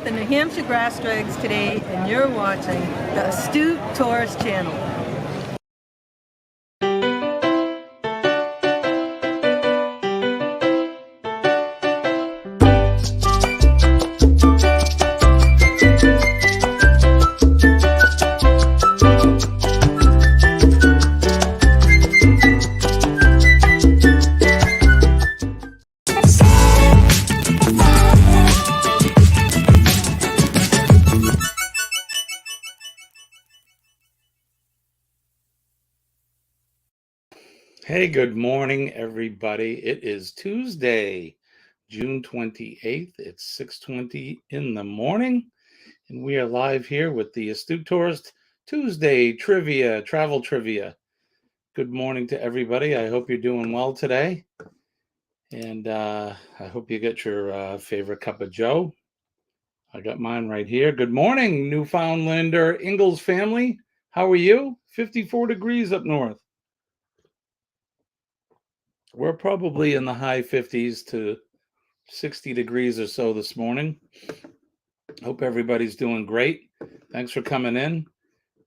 the New Hampshire Grass Dregs today, and you're watching the Astute Tourist Channel. Hey, good morning, everybody. It is Tuesday, June 28th. It's 6:20 in the morning, and we are live here with the Astute Tourist Tuesday trivia, travel trivia. Good morning to everybody. I hope you're doing well today, and I hope you get your favorite cup of joe. I got mine right here. Good morning, Newfoundlander Ingalls family. How are you? 54 degrees up north. We're probably in the high 50s to 60 degrees or so this morning. Hope everybody's doing great. Thanks for coming in.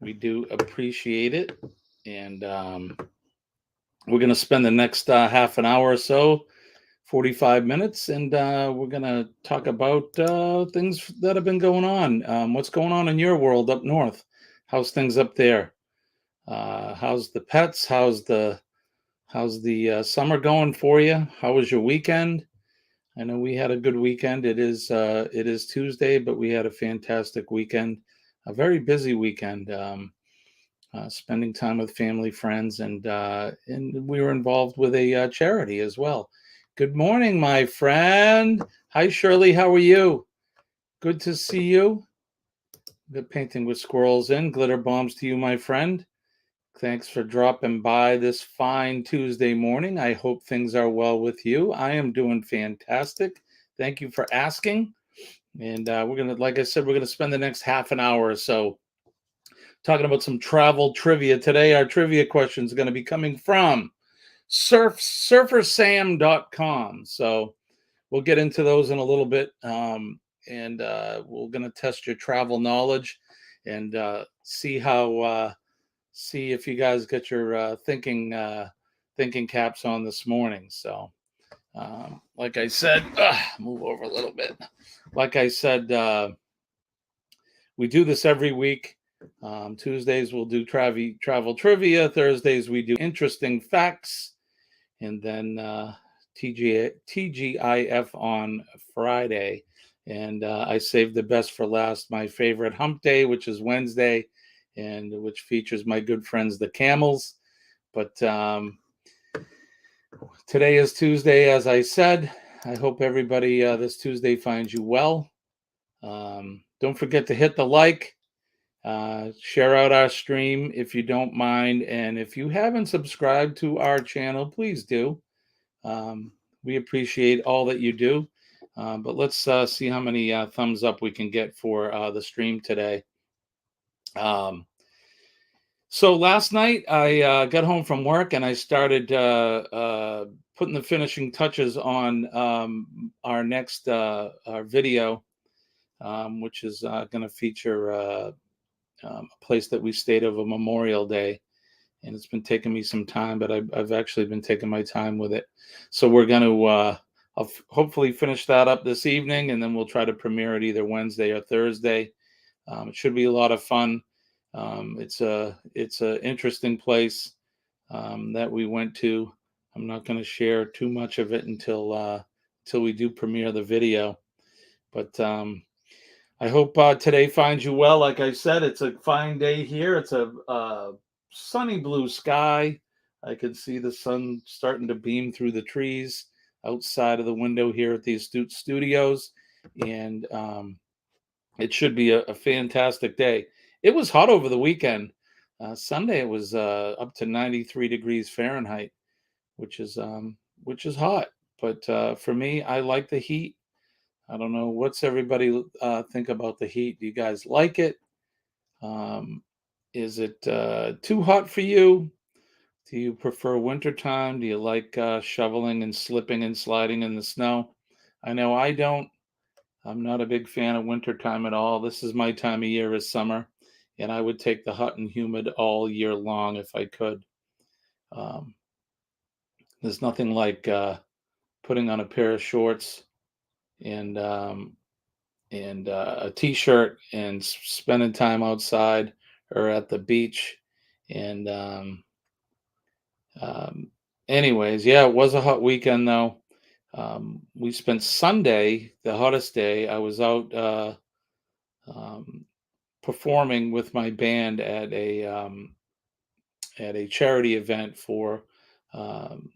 We do appreciate it. And we're going to spend the next half an hour or so, 45 minutes, and we're going to talk about things that have been going on. What's going on in your world up north? How's things up there? How's the pets? How's the summer going for you? How was your weekend? I know we had a good weekend. It is Tuesday, but we had a fantastic weekend, a very busy weekend, spending time with family, friends, and we were involved with a charity as well. Good morning, my friend. Hi, Shirley. How are you? Good to see you. Good painting with squirrels in. Glitter bombs to you, my friend. Thanks for dropping by this fine Tuesday morning. I hope things are well with you. I am doing fantastic. Thank you for asking. And we're going to, like I said, we're going to spend the next half an hour or so talking about some travel trivia. Today, our trivia questions are going to be coming from surfersam.com. So we'll get into those in a little bit. And we're going to test your travel knowledge and see if you guys get your thinking caps on this morning. So, like I said, move over a little bit. Like I said, we do this every week. Tuesdays we'll do travel trivia. Thursdays we do interesting facts, and then TGIF on Friday. And I saved the best for last. My favorite hump day, which is Wednesday, and which features my good friends, the Camels. But today is Tuesday, as I said. I hope everybody this Tuesday finds you well. Don't forget to hit the like, share out our stream if you don't mind. And if you haven't subscribed to our channel, please do. We appreciate all that you do. But let's see how many thumbs up we can get for the stream today. So last night I got home from work and I started putting the finishing touches on our next our video, which is going to feature a place that we stayed over Memorial Day. And it's been taking me some time, but I've actually been taking my time with it. So we're going to I'll hopefully finish that up this evening, and then we'll try to premiere it either Wednesday or Thursday. It should be a lot of fun. It's a interesting place that we went to. I'm not going to share too much of it until we do premiere the video. But I hope today finds you well. Like I said, it's a fine day here. It's a sunny blue sky. I can see the sun starting to beam through the trees outside of the window here at the Astute Studios, and it should be a fantastic day. It was hot over the weekend. Sunday it was up to 93 degrees Fahrenheit, which is hot. But for me, I like the heat. I don't know, what's everybody think about the heat? Do you guys like it? Is it too hot for you? Do you prefer wintertime? Do you like shoveling and slipping and sliding in the snow? I know I don't. I'm not a big fan of winter time at all. This is my time of year is summer, and I would take the hot and humid all year long if I could. Um, there's nothing like putting on a pair of shorts and a t-shirt and spending time outside or at the beach. And um, anyways, yeah, it was a hot weekend though. We spent Sunday, the hottest day. I was out um, performing with my band at a charity event for um,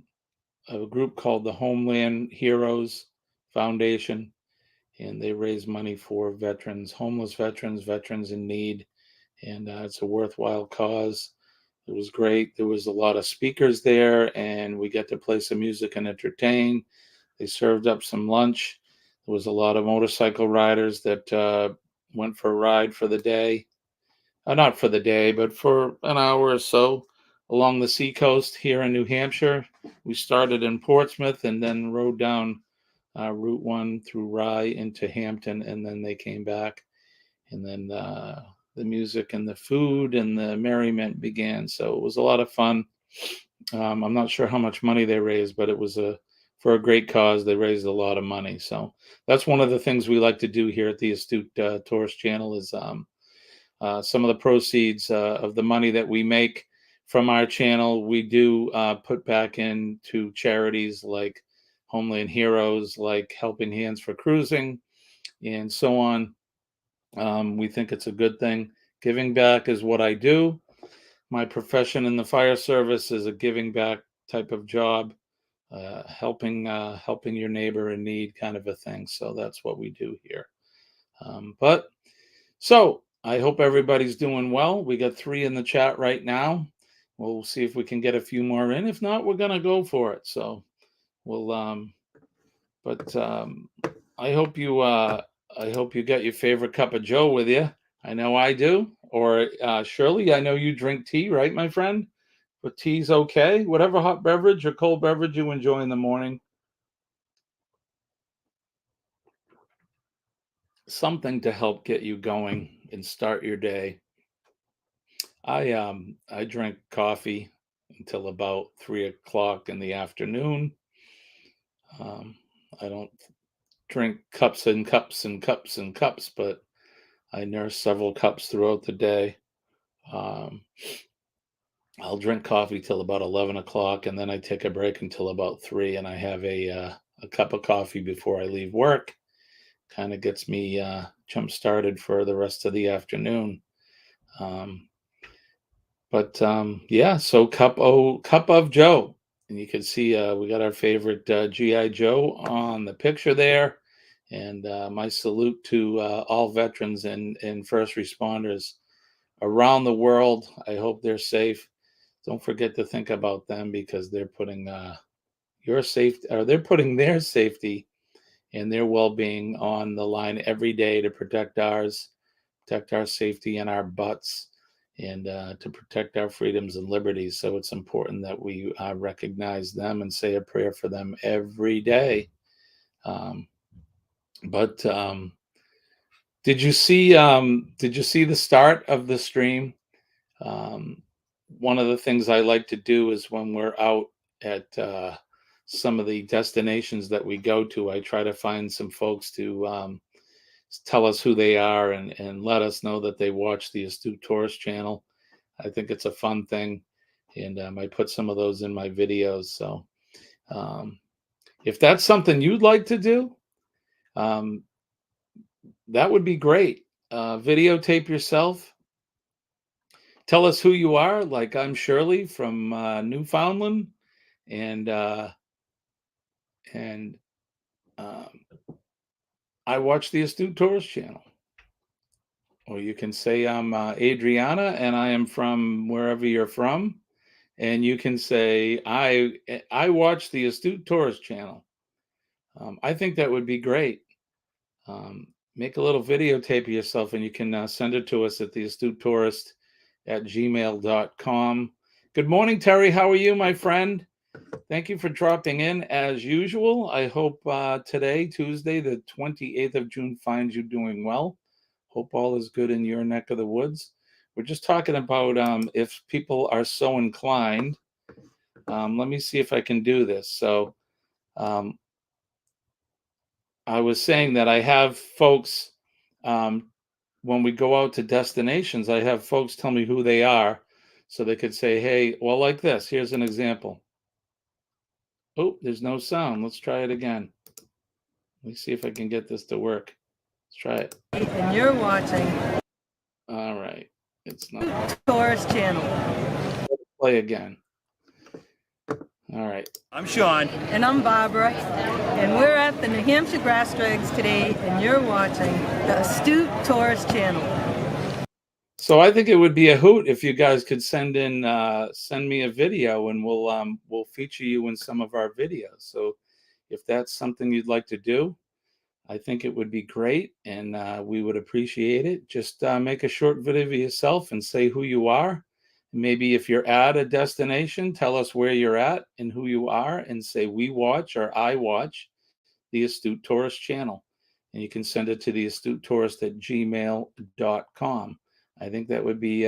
a group called the Homeland Heroes Foundation, and they raise money for veterans, homeless veterans, veterans in need, and it's a worthwhile cause. It was great. There was a lot of speakers there, and we got to play some music and entertain. They served up some lunch. There was a lot of motorcycle riders that went for a ride for the day. Not for the day, but for an hour or so along the seacoast here in New Hampshire. We started in Portsmouth and then rode down Route 1 through Rye into Hampton, and then they came back. And then the music and the food and the merriment began. So it was a lot of fun. I'm not sure how much money they raised, but it was for a great cause. They raised a lot of money. So that's one of the things we like to do here at the Astute Tourist Channel is some of the proceeds of the money that we make from our channel, we do put back into charities like Homeland Heroes, like Helping Hands for Cruising, and so on. We think it's a good thing. Giving back is what I do. My profession in the fire service is a giving back type of job, helping your neighbor in need kind of a thing. So that's what we do here. So I hope everybody's doing well. We got 3 in the chat right now. We'll see if we can get a few more in. If not, we're gonna go for it. So we'll I hope you got your favorite cup of Joe with you. I know I do. Or Shirley, I know you drink tea, right, my friend? But tea's okay. Whatever hot beverage or cold beverage you enjoy in the morning. Something to help get you going and start your day. I drink coffee until about 3 o'clock in the afternoon. I don't drink cups and cups and cups and cups, but I nurse several cups throughout the day. I'll drink coffee till about 11 o'clock, and then I take a break until about 3, and I have a cup of coffee before I leave work. Kind of gets me jump started for the rest of the afternoon. Yeah, so cup of Joe, and you can see we got our favorite GI Joe on the picture there, and my salute to all veterans and first responders around the world. I hope they're safe. Don't forget to think about them because they're putting your safety, or they're putting their safety and their well-being on the line every day to protect ours, protect our safety and our butts, and to protect our freedoms and liberties. So it's important that we recognize them and say a prayer for them every day. Did you see the start of the stream? One of the things I like to do is when we're out at some of the destinations that we go to, I try to find some folks to tell us who they are and let us know that they watch the Astute Tourist Channel. I think it's a fun thing, and I put some of those in my videos. So if that's something you'd like to do, that would be great. Videotape yourself. Tell us who you are. Like, I'm Shirley from Newfoundland, and I watch the Astute Tourist Channel. Or you can say I'm Adriana, and I am from wherever you're from, and you can say I watch the Astute Tourist Channel. I think that would be great. Make a little videotape of yourself, and you can send it to us at theastutourist@gmail.com. Good morning, Terry. How are you, my friend? Thank you for dropping in as usual. I hope today, Tuesday, the 28th of June, finds you doing well. Hope all is good in your neck of the woods. We're just talking about if people are so inclined. Let me see if I can do this. So I was saying that I have folks, when we go out to destinations, I have folks tell me who they are so they could say, hey, well, like this. Here's an example. Oh, there's no sound. Let's try it again. Let me see if I can get this to work. Let's try it. And you're watching All right. It's not. Tourist Channel. Play again. All right. I'm Sean. And I'm Barbara. And we're at the New Hampshire Grass Drags today, and you're watching the Astute Tourist Channel. So I think it would be a hoot if you guys could send me a video, and we'll feature you in some of our videos. So if that's something you'd like to do, I think it would be great, and we would appreciate it. Just make a short video of yourself and say who you are. Maybe if you're at a destination, tell us where you're at and who you are, and say we watch or I watch the Astute Tourist Channel. And you can send it to theastutetourist@gmail.com. I think that would be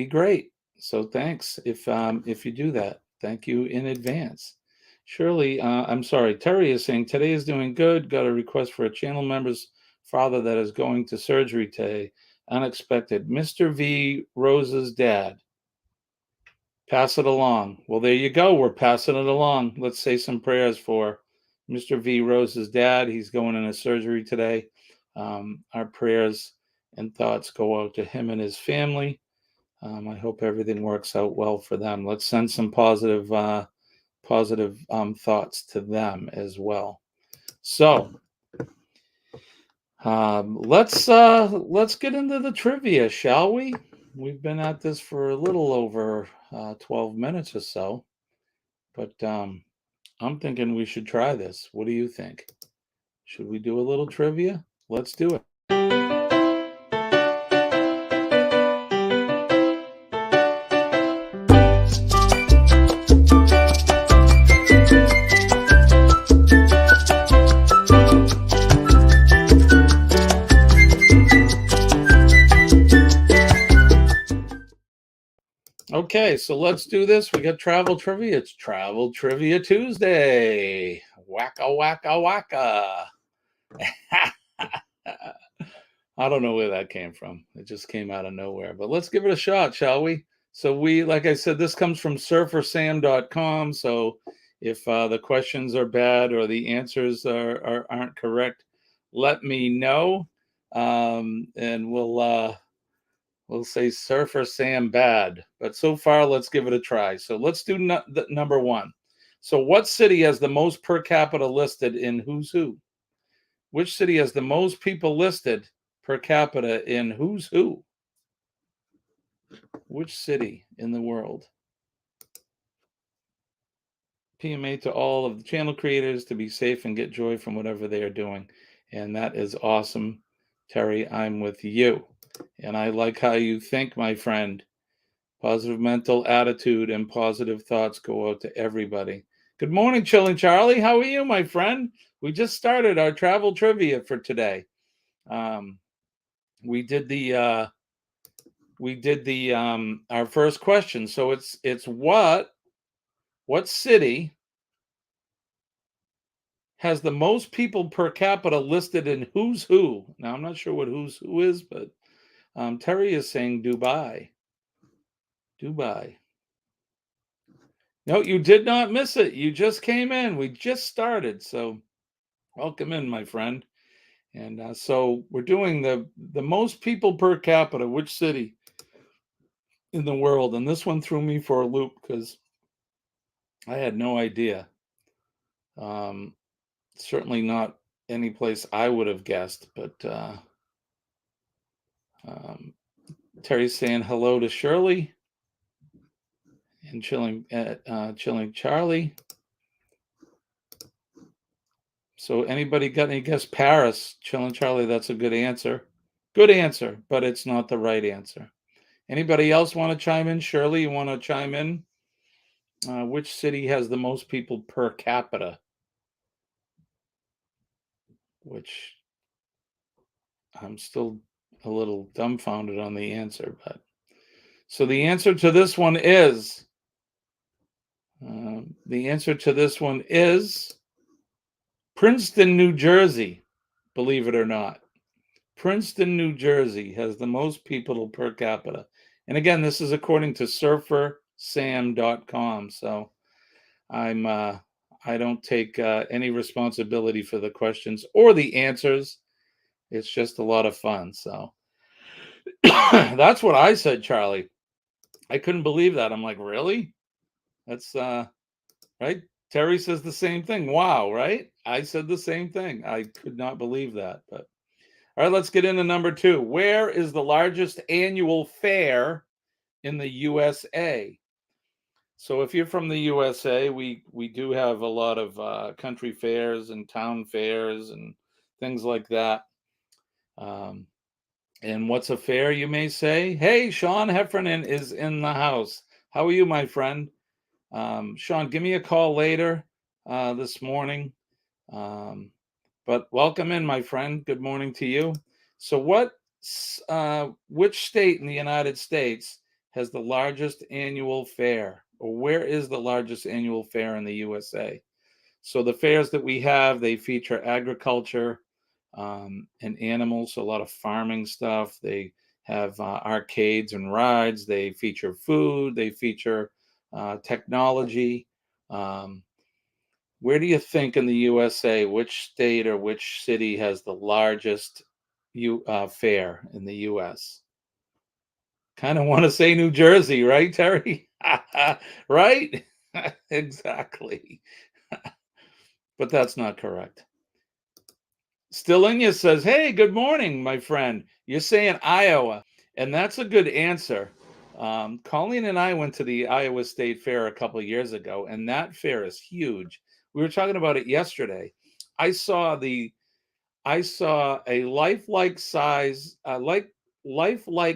great. So thanks if you do that. Thank you in advance. Shirley, I'm sorry. Terry is saying today is doing good. Got a request for a channel member's father that is going to surgery today. Unexpected. Mr. V. Rose's dad. Pass it along. Well, there you go. We're passing it along. Let's say some prayers for Mr. V. Rose's dad. He's going into surgery today. Our prayers and thoughts go out to him and his family. I hope everything works out well for them. Let's send some positive thoughts to them as well. So let's get into the trivia, shall we? We've been at this for a little over 12 minutes or so, but I'm thinking we should try this. What do you think? Should we do a little trivia? Let's do it. Okay, so let's do this. We got travel trivia. It's Travel Trivia Tuesday. Waka, waka, waka. I don't know where that came from. It just came out of nowhere. But let's give it a shot, shall we? So like I said, this comes from surfersam.com. So if the questions are bad or the answers aren't correct, let me know. And we'll say Surfer Sam bad, but so far, let's give it a try. So let's do number one. So what city has the most per capita listed in Who's Who? Which city has the most people listed per capita in Who's Who? Which city in the world? PMA to all of the channel creators to be safe and get joy from whatever they are doing. And that is awesome. Terry, I'm with you. And I like how you think, my friend. Positive mental attitude and positive thoughts go out to everybody. Good morning, Chilling Charlie. How are you, my friend? We just started our travel trivia for today. We did our first question. So it's what city has the most people per capita listed in Who's Who? Now I'm not sure what Who's Who is, but Terry is saying Dubai. Dubai. No, you did not miss it. You just came in. We just started. So welcome in, my friend. And so we're doing the most people per capita, which city in the world? And this one threw me for a loop because I had no idea. Certainly not any place I would have guessed, but Terry's saying hello to Shirley and Chilling Charlie. So anybody got any guess? Paris, Chilling Charlie, that's a good answer. Good answer, but it's not the right answer. Anybody else want to chime in? Shirley, you want to chime in? Which city has the most people per capita? Which I'm still a little dumbfounded on the answer, but so the answer to this one is Princeton, New Jersey. Believe it or not, Princeton, New Jersey has the most people per capita. And again, this is according to surfersam.com. So I don't take any responsibility for the questions or the answers. It's just a lot of fun. So that's what I said, Charlie. I couldn't believe that. I'm like, really? That's right. Terry says the same thing. Wow, right? I said the same thing. I could not believe that. But all right, let's get into number 2. Where is the largest annual fair in the USA? So if you're from the USA, we do have a lot of country fairs and town fairs and things like that. And what's a fair, you may say? Hey, Sean Heffernan is in the house. How are you, my friend? Sean, give me a call later this morning. But welcome in, my friend. Good morning to you. So which state in the United States has the largest annual fair? Or where is the largest annual fair in the USA? So the fairs that we have, they feature agriculture and animals, so a lot of farming stuff. They have arcades and rides. They feature food. They feature technology. Where do you think in the USA, which state or which city has the largest fair in the US? Kind of want to say New Jersey, right, Terry? Right? Exactly. But that's not correct. Stillinia says, hey, good morning, my friend. You're saying Iowa, and that's a good answer. Colleen and I went to the Iowa State Fair a couple of years ago, and that fair is huge. We were talking about it yesterday. I saw a lifelike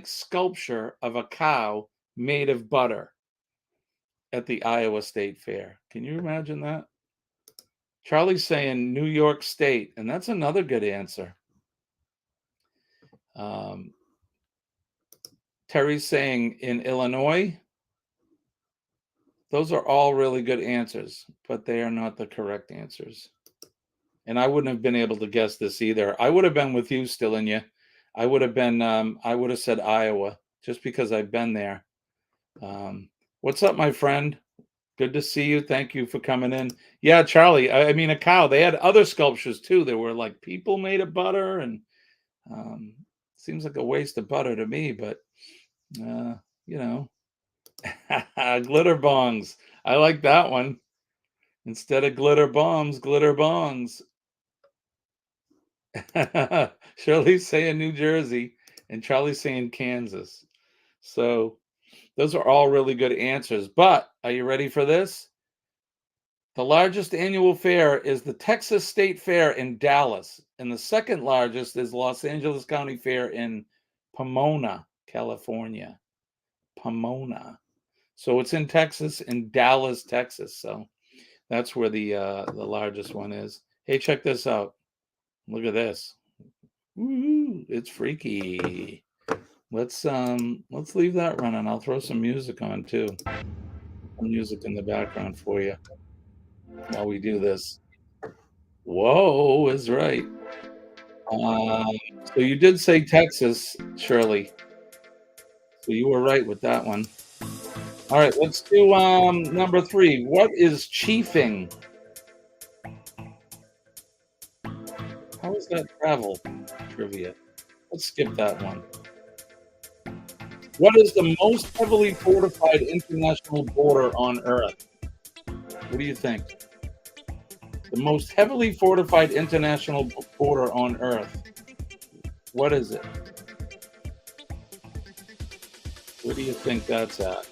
sculpture of a cow made of butter at the Iowa State Fair. Can you imagine that? Charlie's saying New York State, and that's another good answer. Terry's saying in Illinois. Those are all really good answers, but they are not the correct answers. And I wouldn't have been able to guess this either. I would have been with you, Stillinia. I would have said Iowa, just because I've been there. What's up, my friend? Good to see you. Thank you for coming in. Yeah, Charlie, I mean, a cow. They had other sculptures too. There were like people made of butter, and seems like a waste of butter to me, but glitter bongs. I like that one. Instead of glitter bombs, glitter bongs. Shirley's saying New Jersey, and Charlie's saying Kansas. So those are all really good answers. But are you ready for this? The largest annual fair is the Texas State Fair in Dallas, and the second largest is Los Angeles County Fair in Pomona, California. Pomona. So it's in Texas, in Dallas, Texas. So that's where the largest one is. Hey, check this out. Look at this. Woo-hoo, it's freaky. Let's leave that running. I'll throw some music on too. Some music in the background for you while we do this. Whoa is right. So you did say Texas, Shirley. So you were right with that one. All right, let's do number 3. What is chiefing? How is that travel trivia? Let's skip that one. What is the most heavily fortified international border on Earth? What do you think? The most heavily fortified international border on Earth. What is it? Where do you think that's at?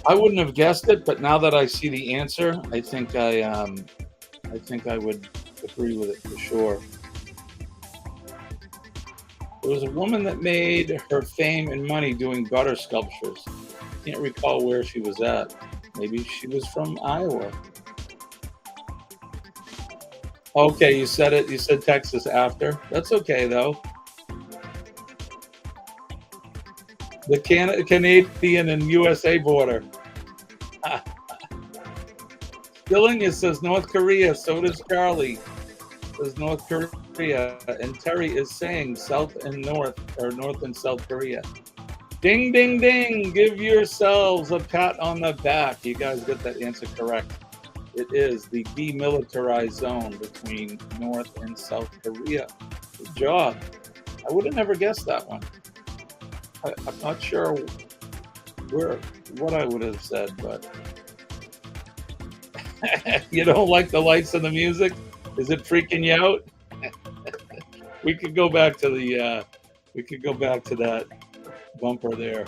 I wouldn't have guessed it, but now that I see the answer, I think I would agree with it for sure. There was a woman that made her fame and money doing butter sculptures. Can't recall where she was at. Maybe she was from Iowa. Okay, you said it. You said Texas after. That's okay, though. The Canadian and USA border. Billing, it says North Korea. So does Charlie. Says North Korea. And Terry is saying South and North, or North and South Korea. Ding, ding, ding. Give yourselves a pat on the back. You guys get that answer correct. It is the demilitarized zone between North and South Korea. Good job. I would have never guessed that one. I'm not sure what I would have said, but you don't like the lights and the music? Is it freaking you out? We could go back to that bumper there.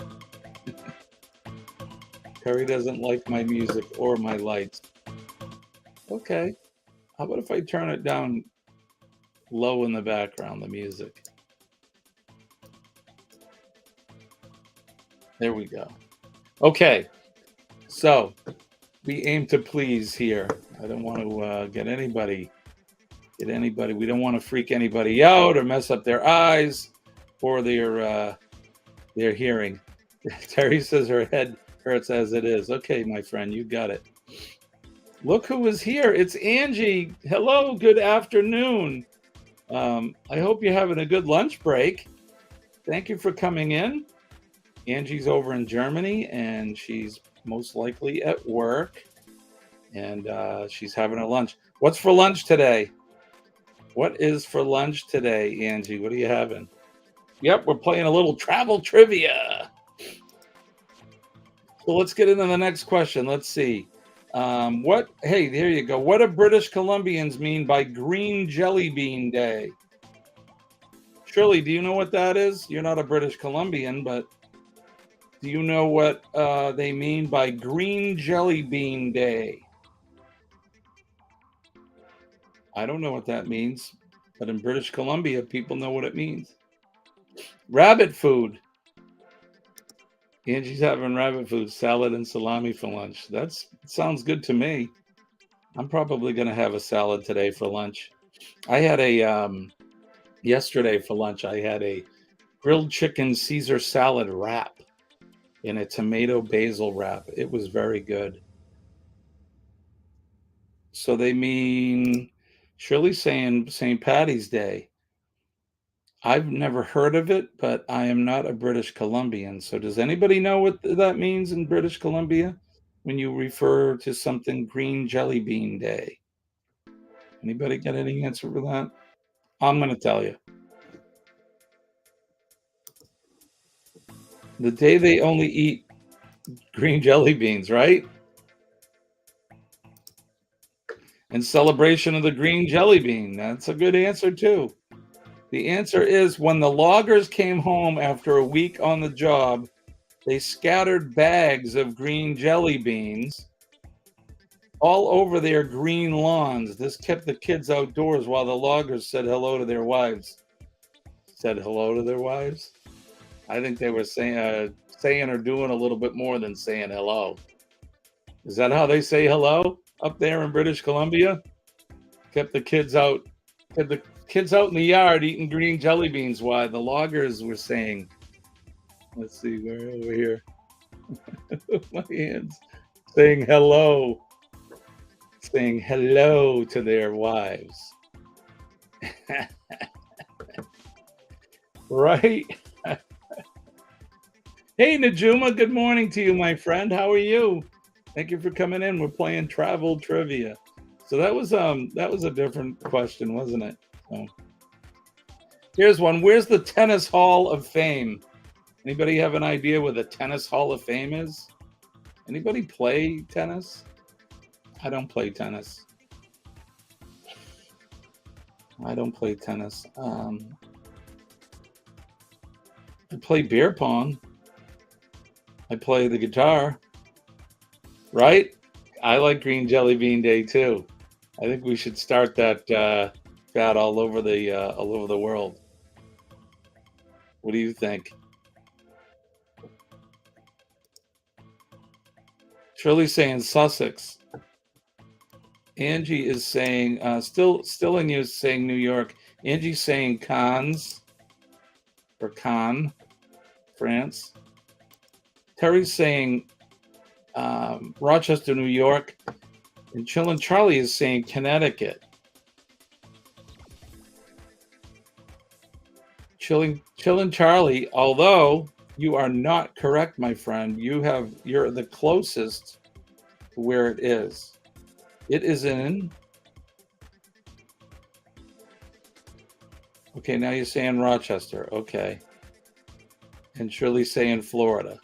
Terry doesn't like my music or my lights. Okay. How about if I turn it down low in the background, the music? There we go. Okay. So we aim to please here. I don't want to get anybody. We don't want to freak anybody out or mess up their eyes or their hearing. Terry says her head hurts as it is. Okay, my friend, you got it. Look who is here. It's Angie. Hello, good afternoon. I hope you're having a good lunch break. Thank you for coming in. Angie's over in Germany, and she's most likely at work, and she's having her lunch. What's for lunch today? What is for lunch today, Angie? What are you having? Yep, we're playing a little travel trivia. So let's get into the next question. Let's see. Hey, there you go. What do British Columbians mean by Green Jelly Bean Day? Shirley, do you know what that is? You're not a British Columbian, but do you know what they mean by Green Jelly Bean Day? I don't know what that means, but in British Columbia, people know what it means. Rabbit food. Angie's having rabbit food, salad and salami for lunch. That sounds good to me. I'm probably going to have a salad today for lunch. I had yesterday for lunch, I had a grilled chicken Caesar salad wrap in a tomato basil wrap. It was very good. So they mean, Shirley's saying St. Patty's Day. I've never heard of it, but I am not a British Columbian. So does anybody know what that means in British Columbia when you refer to something Green Jelly Bean Day? Anybody got any answer for that? I'm going to tell you. The day they only eat green jelly beans, right? In celebration of the green jelly bean. That's a good answer, too. The answer is when the loggers came home after a week on the job, they scattered bags of green jelly beans all over their green lawns. This kept the kids outdoors while the loggers said hello to their wives. Said hello to their wives? I think they were saying or doing a little bit more than saying hello. Is that how they say hello up there in British Columbia? Kept the kids out. Kept the kids out in the yard eating green jelly beans while the loggers were saying, let's see, we're over here. My hands. Saying hello to their wives. Right? Hey, Najuma, good morning to you, my friend. How are you? Thank you for coming in. We're playing travel trivia. So that was a different question, wasn't it? So, here's one. Where's the Tennis Hall of Fame? Anybody have an idea where the Tennis Hall of Fame is? Anybody play tennis? I don't play tennis. I play beer pong. I play the guitar. Right? I like Green Jelly Bean Day too. I think we should start that all over the world. What do you think? Shirley's saying Sussex. Angie is saying still in you saying New York. Angie's saying Cannes or Cannes, France. Terry's saying Rochester, New York, and Chillin' Charlie is saying Connecticut. Chillin' Charlie, although you are not correct, my friend. You're the closest to where it is. It is in. Okay, now you're saying Rochester. Okay. And Shirley's saying Florida.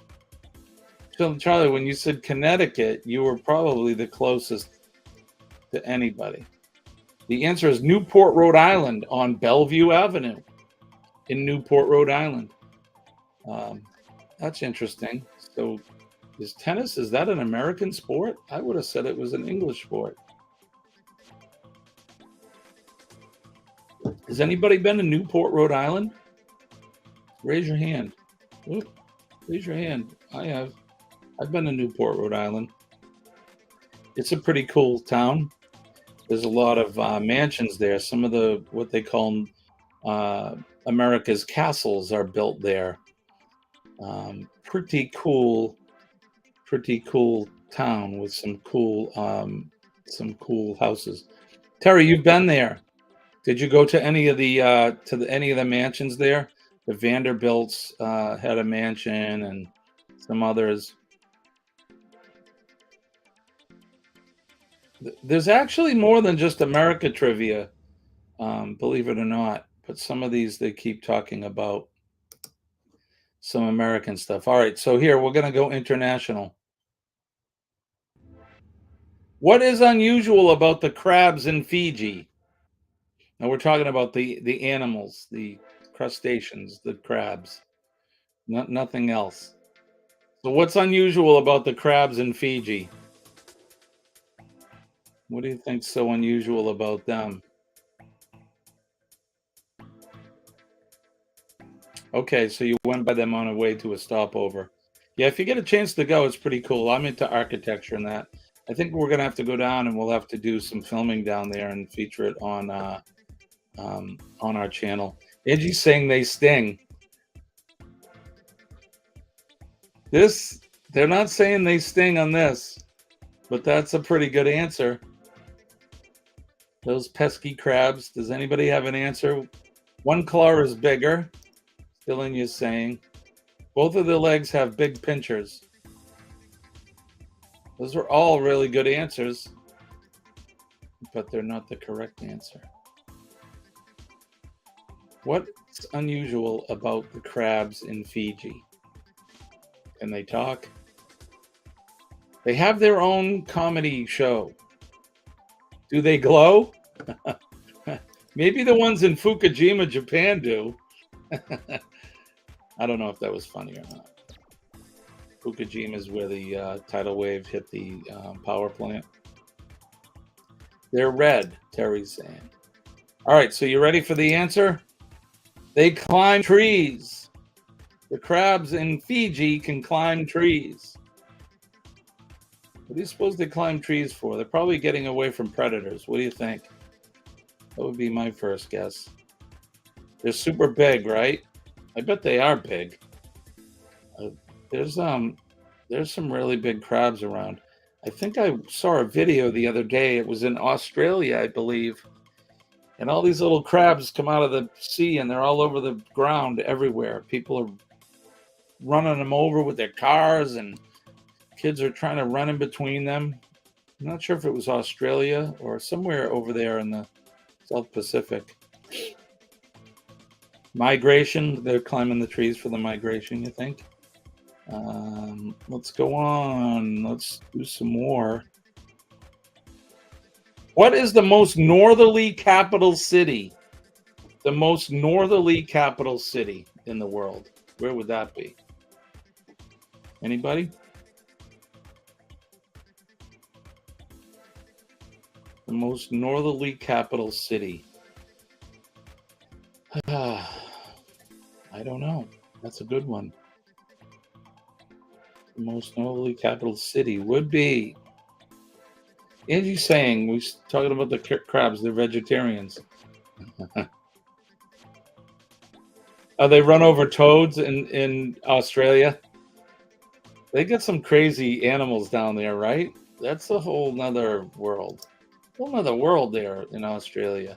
Chillin' Charlie, when you said Connecticut, you were probably the closest to anybody. The answer is Newport, Rhode Island on Bellevue Avenue in Newport, Rhode Island. That's interesting. So is tennis, is that an American sport? I would have said it was an English sport. Has anybody been to Newport, Rhode Island? Raise your hand. Oop, raise your hand. I have. I've been to Newport, Rhode Island. It's a pretty cool town. There's a lot of mansions there. Some of the, what they call America's castles are built there. Pretty cool town with some cool houses. Terry, you've been there. Did you go to any of the any of the mansions there? The Vanderbilts had a mansion and some others. There's actually more than just America trivia, believe it or not. But some of these they keep talking about some American stuff. All right, so here we're going to go international. What is unusual about the crabs in Fiji? Now we're talking about the animals, the crustaceans, the crabs, nothing else. So what's unusual about the crabs in Fiji? What do you think's so unusual about them? Okay, so you went by them on a way to a stopover. Yeah, if you get a chance to go, it's pretty cool. I'm into architecture and that. I think we're gonna have to go down and we'll have to do some filming down there and feature it on our channel. Angie's saying they sting. They're not saying they sting on this, but that's a pretty good answer. Those pesky crabs. Does anybody have an answer? One claw is bigger. Still in you saying. Both of the legs have big pinchers. Those are all really good answers, but they're not the correct answer. What's unusual about the crabs in Fiji? Can they talk? They have their own comedy show. Do they glow? Maybe the ones in Fukushima, Japan do. I don't know if that was funny or not. Fukushima is where the tidal wave hit the power plant. They're red, Terry's saying. All right, so you ready for the answer? They climb trees. The crabs in Fiji can climb trees. What do you suppose they climb trees for? They're probably getting away from predators. What do you think? That would be my first guess. They're super big, right? I bet they are big. There's some really big crabs around. I think I saw a video the other day. It was in Australia, I believe. And all these little crabs come out of the sea and they're all over the ground everywhere. People are running them over with their cars and kids are trying to run in between them. I'm not sure if it was Australia or somewhere over there in the South Pacific. Migration, they're climbing the trees for the migration, you think? Let's go on. Let's do some more. What is the most northerly capital city? The most northerly capital city in the world. Where would that be? Anybody? The most northerly capital city. I I don't know. That's a good one. The most notably capital city would be. Angie's saying we're talking about the crabs. They're vegetarians. They run over toads in Australia. They get some crazy animals down there, right? That's a whole nother world. Whole nother world there in Australia.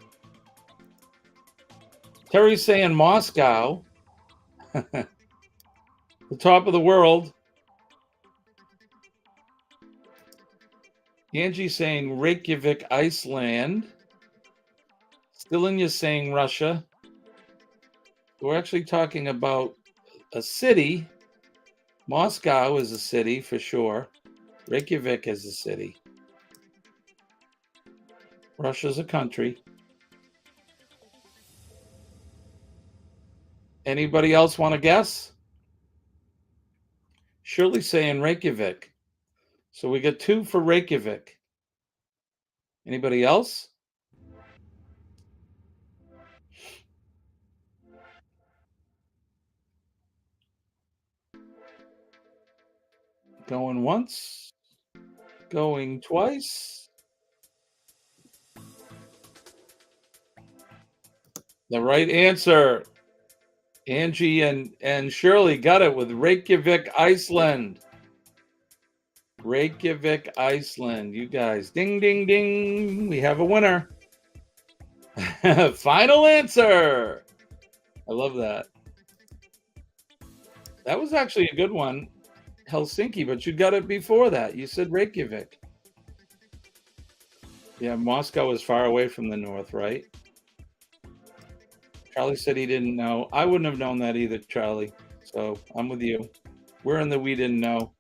Terry's saying Moscow, the top of the world. Angie's saying Reykjavik, Iceland. Stillinya's saying Russia. We're actually talking about a city. Moscow is a city for sure. Reykjavik is a city. Russia's a country. Anybody else want to guess? Shirley's saying Reykjavik. So we got 2 for Reykjavik. Anybody else? Going once. Going twice. The right answer. Angie and Shirley got it with Reykjavik, Iceland. Reykjavik, Iceland. You guys, ding, ding, ding. We have a winner. Final answer. I love that. That was actually a good one, Helsinki, but you got it before that. You said Reykjavik. Yeah, Moscow is far away from the north, right? Charlie said he didn't know. I wouldn't have known that either, Charlie. So I'm with you. We're in the we didn't know.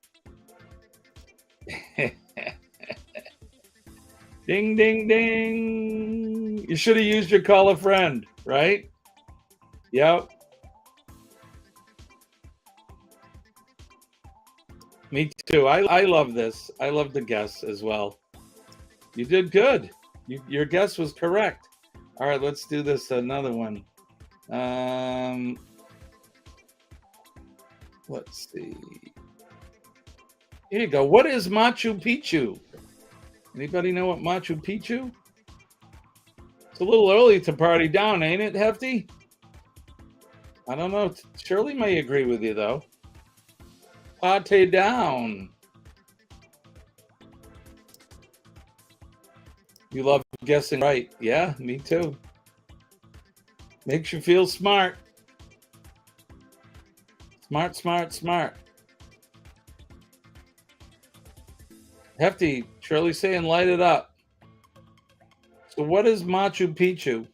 Ding, ding, ding. You should have used your call a friend, right? Yep. Me too. I love this. I love the guess as well. You did good. Your guess was correct. All right, let's do this. Another one. Let's see. Here you go. What is Machu Picchu? Anybody know what Machu Picchu? It's a little early to party down, ain't it, Hefty? I don't know. Shirley may agree with you, though. Party down. You love guessing right. Yeah, me too. Makes you feel smart. Smart, smart, smart. Hefty, Shirley saying light it up. So what is Machu Picchu?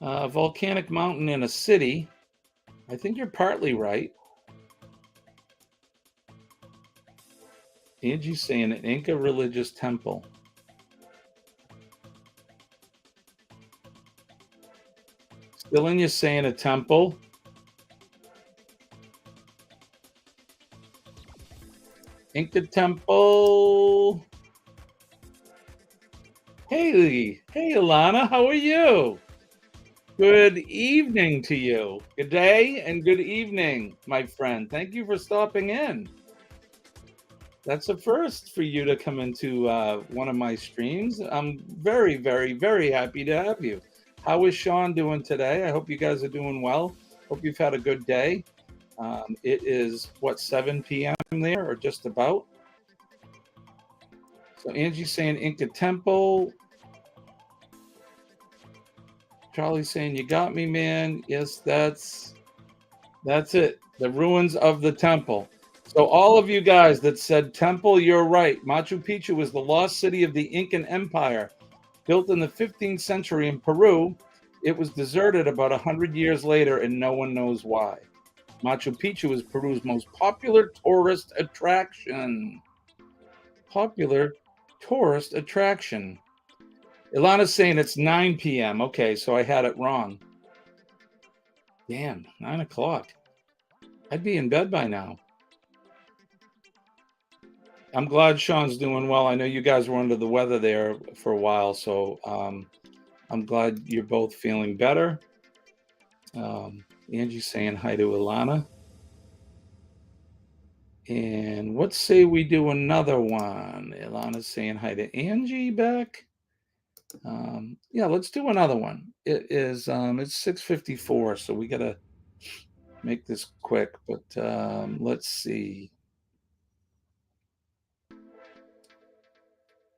A volcanic mountain in a city. I think you're partly right. Angie's saying an Inca religious temple. Stillinya's saying a temple. Inca temple. Hey, Alana, how are you? Good evening to you. Good day and good evening, my friend. Thank you for stopping in. That's a first for you to come into one of my streams. I'm very, very, very happy to have you. How is Sean doing today? I hope you guys are doing well. Hope you've had a good day. It is, 7 p.m. there, or just about. So Angie's saying Inca Temple. Charlie's saying, you got me, man. Yes, that's it. The ruins of the temple. So all of you guys that said temple, you're right. Machu Picchu was the lost city of the Incan Empire. Built in the 15th century in Peru, it was deserted about 100 years later, and no one knows why. Machu Picchu is Peru's most popular tourist attraction. Popular tourist attraction. Ilana's saying it's 9 p.m. Okay, so I had it wrong. Damn, 9 o'clock. I'd be in bed by now. I'm glad Sean's doing well. I know you guys were under the weather there for a while, so I'm glad you're both feeling better. Angie saying hi to Ilana. And let's say we do another one. Ilana's saying hi to Angie back. Yeah, let's do another one. It's 6:54, so we gotta make this quick, but let's see.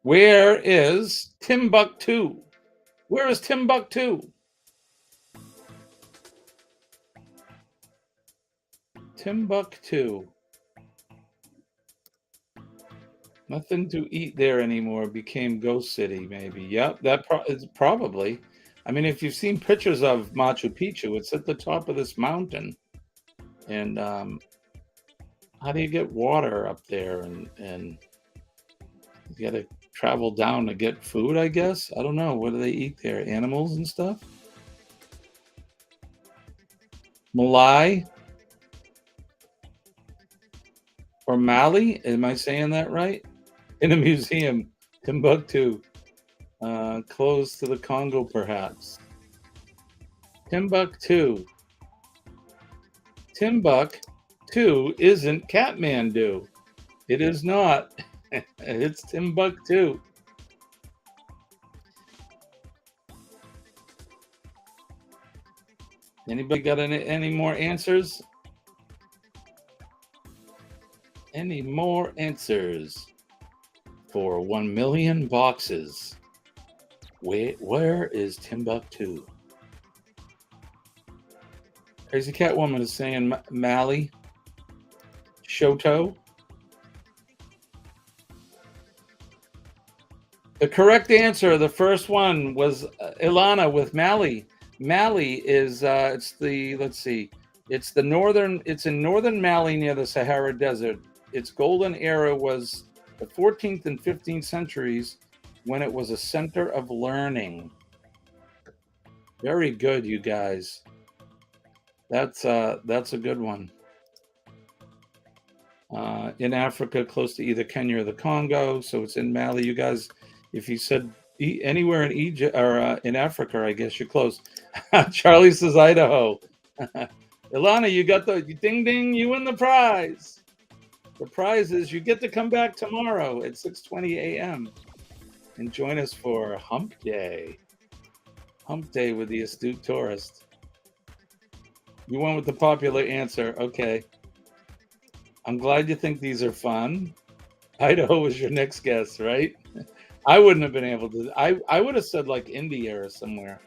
Where is Timbuktu? Where is Timbuktu? Timbuktu. Nothing to eat there anymore. Became Ghost City, maybe. Yep, is probably. I mean, if you've seen pictures of Machu Picchu, it's at the top of this mountain. And how do you get water up there? And you got to travel down to get food, I guess. I don't know. What do they eat there? Animals and stuff? Malai or Mali? Am I saying that right? In a museum, Timbuktu. Close to the Congo, perhaps. Timbuktu. Timbuktu isn't Kathmandu. It is not. It's Timbuktu. Anybody got any more answers? Any more answers for 1 million boxes? Where is Timbuktu? Crazy Cat Woman is saying Mali. Shoto. The correct answer, the first one, was Ilana with Mali. Mali is it's the let's see, it's in northern Mali near the Sahara Desert. Its golden era was the 14th and 15th centuries when it was a center of learning. Very good, you guys. That's a good one. In Africa, close to either Kenya or the Congo, so it's in Mali. You guys, if you said anywhere in Egypt or in Africa, I guess you're close. Charlie says Idaho. Ilana, you got the ding ding. You win the prize. The prize is you get to come back tomorrow at 6:20 a.m. and join us for Hump Day. Hump Day with the Astute Tourist. You went with the popular answer. Okay. I'm glad you think these are fun. Idaho was your next guess, right? I wouldn't have been able to. I would have said like India or somewhere.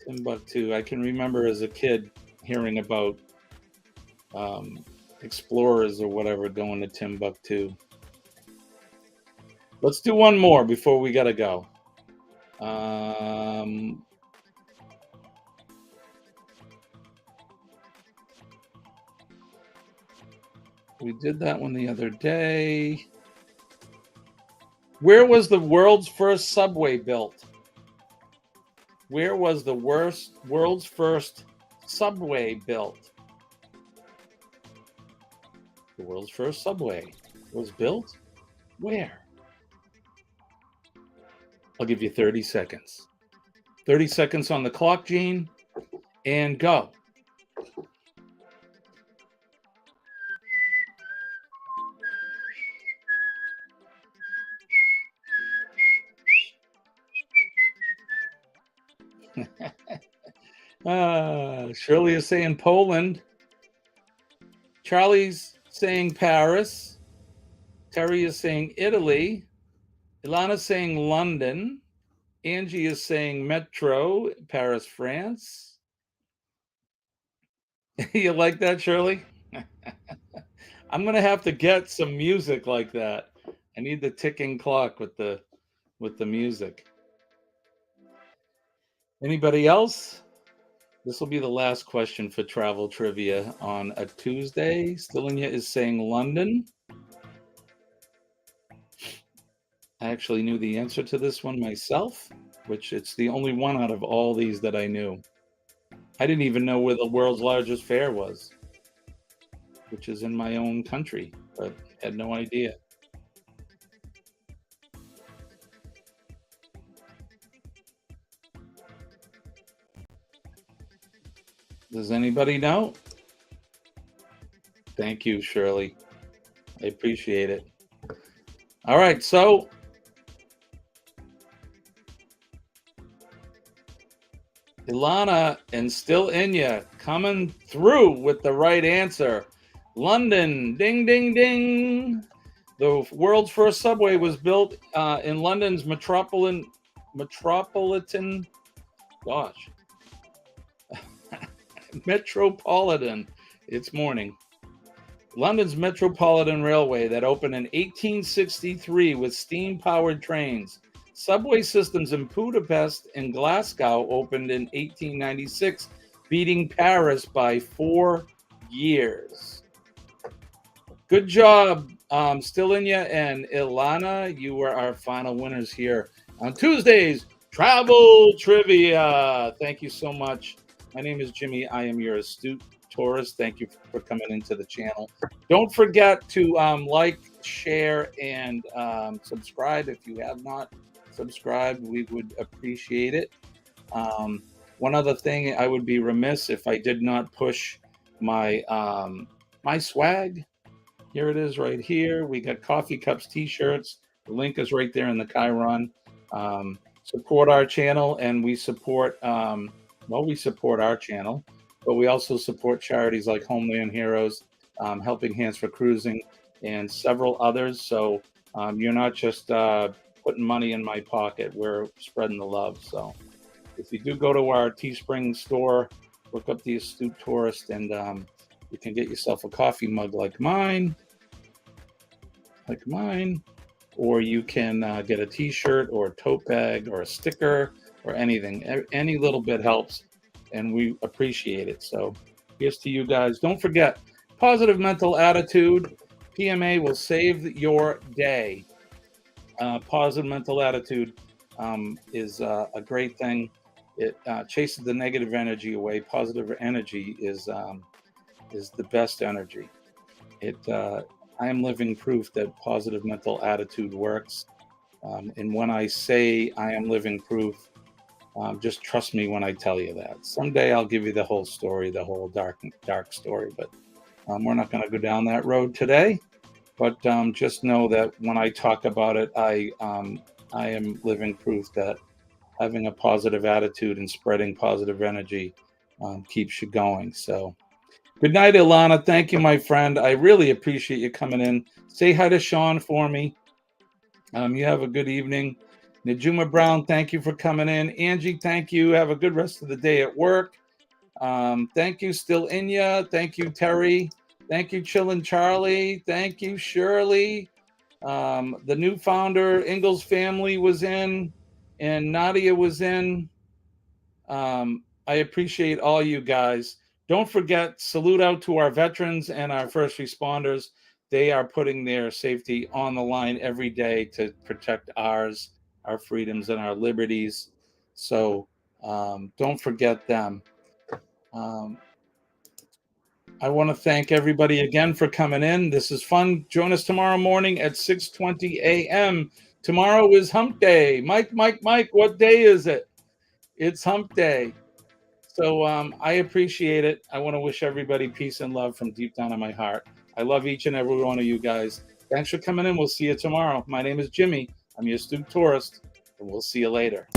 Timbuktu. I can remember as a kid hearing about explorers or whatever going to Timbuktu. Let's do one more before we gotta go. We did that one the other day. Where was the world's first subway built? Where was the world's first subway built? The world's first subway was built where? I'll give you 30 seconds. 30 seconds on the clock, Gene, and go. Shirley is saying Poland. Charlie's saying Paris. Terry is saying Italy. Ilana's saying London. Angie is saying Metro, Paris, France. You like that, Shirley? I'm gonna have to get some music like that. I need the ticking clock with the music. Anybody else? This will be the last question for travel trivia on a Tuesday. Stillinya is saying London. I actually knew the answer to this one myself, which it's the only one out of all these that I knew. I didn't even know where the world's largest fair was, which is in my own country, but had no idea. Does anybody know? Thank you, Shirley. I appreciate it. All right, so Ilana and Still Inya coming through with the right answer. London, ding, ding, ding. The world's first subway was built in London's metropolitan, gosh, Metropolitan, it's morning. London's Metropolitan Railway that opened in 1863 with steam-powered trains. Subway systems in Budapest and Glasgow opened in 1896, beating Paris by 4 years. Good job, Stilinya and Ilana. You were our final winners here on Tuesday's Travel Trivia. Thank you so much. My name is Jimmy. I am your astute tourist. Thank you for coming into the channel. Don't forget to like, share, and subscribe if you have not subscribed. We would appreciate it. One other thing, I would be remiss if I did not push my my swag. Here it is right here. We got coffee cups, t-shirts. The link is right there in the Chiron. Support our channel, and we support we support our channel, but we also support charities like Homeland Heroes, Helping Hands for Cruising, and several others. So you're not just putting money in my pocket. We're spreading the love. So if you do go to our Teespring store, look up the Astute Tourist, and you can get yourself a coffee mug like mine, or you can get a t-shirt or a tote bag or a sticker or anything. Any little bit helps, and we appreciate it. So here's to you guys. Don't forget, positive mental attitude. PMA will save your day. Positive mental attitude is a great thing. It chases the negative energy away. Positive energy is the best energy. I am living proof that positive mental attitude works. And when I say I am living proof, just trust me when I tell you that. Someday I'll give you the whole story, the whole dark story, but we're not going to go down that road today. But just know that when I talk about it, I am living proof that having a positive attitude and spreading positive energy keeps you going. So good night, Ilana. Thank you, my friend. I really appreciate you coming in. Say hi to Sean for me. You have a good evening. Najuma Brown, thank you for coming in. Angie, thank you. Have a good rest of the day at work. Thank you, Still Inya. Thank you, Terry. Thank you, Chillin' Charlie. Thank you, Shirley. The new founder, Ingalls family, was in, and Nadia was in. I appreciate all you guys. Don't forget, salute out to our veterans and our first responders. They are putting their safety on the line every day to protect ours, our freedoms, and our liberties. So don't forget them. I want to thank everybody again for coming in. This is fun. Join us tomorrow morning at 6:20 a.m. Tomorrow is Hump Day. Mike, what day is it? It's Hump Day. So I appreciate it. I want to wish everybody peace and love from deep down in my heart. I love each and every one of you guys. Thanks for coming in. We'll see you tomorrow. My name is Jimmy. I'm your astute tourist, and we'll see you later.